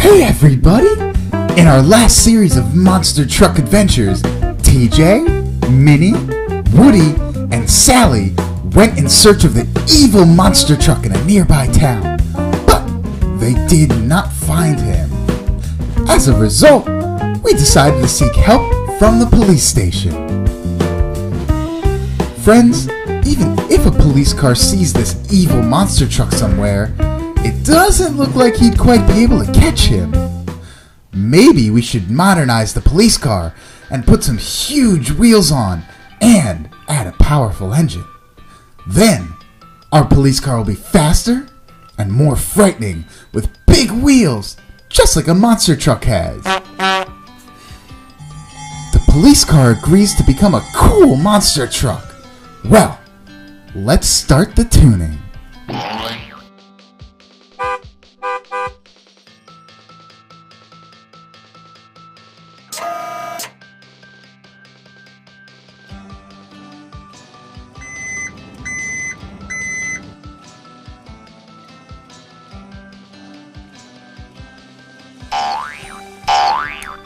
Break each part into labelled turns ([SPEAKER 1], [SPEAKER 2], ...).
[SPEAKER 1] Hey everybody! In our last series of Monster Truck Adventures, TJ, Minnie, Woody, and Sally went in search of the evil monster truck in a nearby town, but they did not find him. As a result, we decided to seek help from the police station. Friends, even if a police car sees this evil monster truck somewhere, it doesn't look like he'd quite be able to catch him. Maybe we should modernize the police car and put some huge wheels on and add a powerful engine. Then, our police car will be faster and more frightening with big wheels, just like a monster truck has. The police car agrees to become a cool monster truck. Well, let's start the tuning.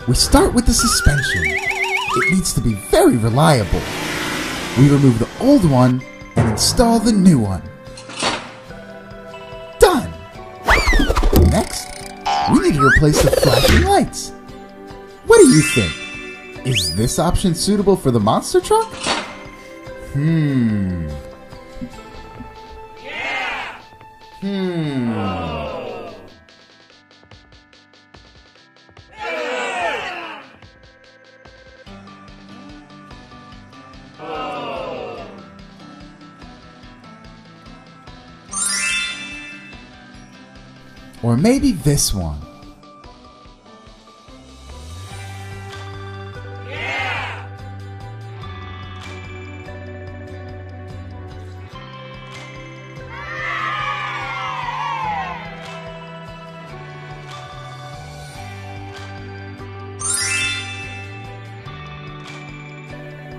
[SPEAKER 1] We start with the suspension. It needs to be very reliable. We remove the old one and install the new one. Done! Next, we need to replace the flashing lights. What do you think? Is this option suitable for the monster truck? Or maybe this one.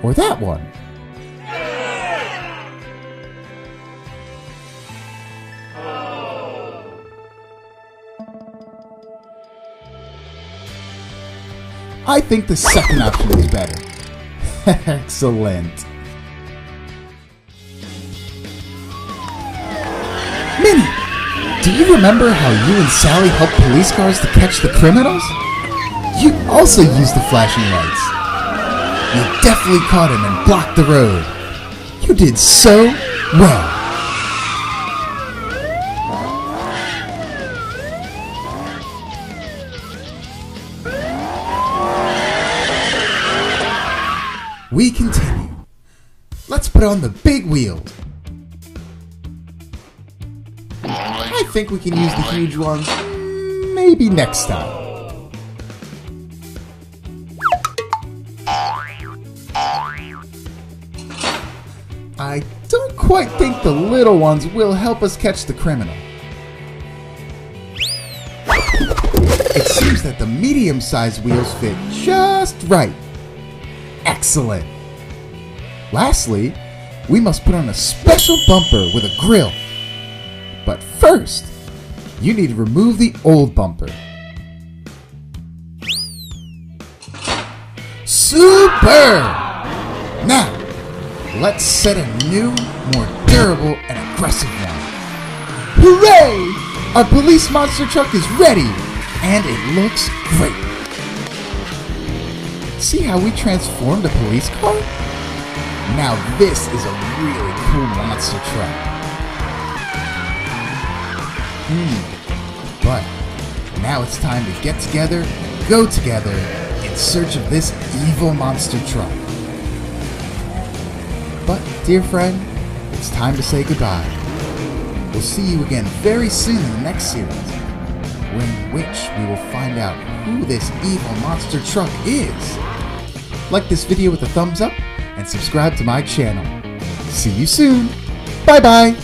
[SPEAKER 1] Or that one. I think the second option is better. Excellent. Minnie, do you remember how you and Sally helped police cars to catch the criminals? You also used the flashing lights. You definitely caught him and blocked the road. You did so well. We continue. Let's put on the big wheels. I think we can use the huge ones maybe next time. I don't quite think the little ones will help us catch the criminal. It seems that the medium-sized wheels fit just right. Excellent! Lastly, we must put on a special bumper with a grill. But first, you need to remove the old bumper. Super! Now, let's set a new, more durable and aggressive one. Hooray! Our police monster truck is ready, and it looks great. See how we transformed a police car? Now this is a really cool monster truck. But now it's time to get together and go together in search of this evil monster truck. But, dear friend, it's time to say goodbye. We'll see you again very soon in the next series, in which we will find out who this evil monster truck is. Like this video with a thumbs up and subscribe to my channel. See you soon. Bye bye.